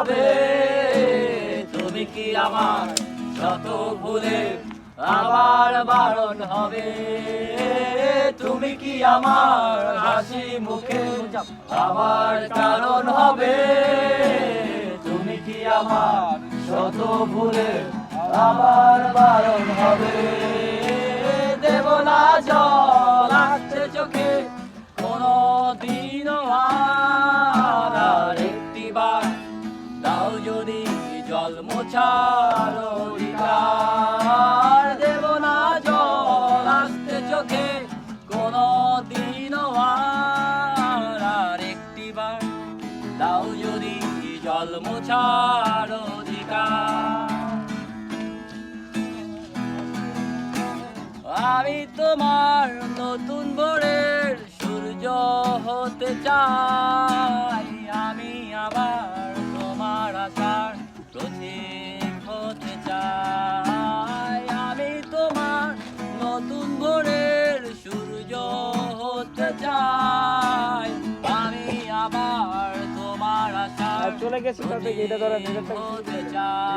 হবে, তুমি কি আমার শত ভুলে আবার বারণ হবে, তুমি কি আমার হাসি মুখে আবার কারণ হবে, তুমি কি আমার শত ভুলে আবার বারণ হবে। দেব না জল আসছে চোখে কোনো দিনও আর একটিবার দাও যদি জল মোছার অধিকার। দেব না জল আসতে চোখে কোনো দিনও আর একটিবার দাও যদি জল মোছার অধিকার। আমি তোমার নতুন ভোরের সূর্য হতে চাই, আমি আবার তোমার আশার প্রতীক হতে চাই, আমি তোমার নতুন ভোরের সূর্য হতে চাই, আমি আবার তোমার আশার চলে গেছে তাতে এটা ধরে প্রতীক হতে চাই।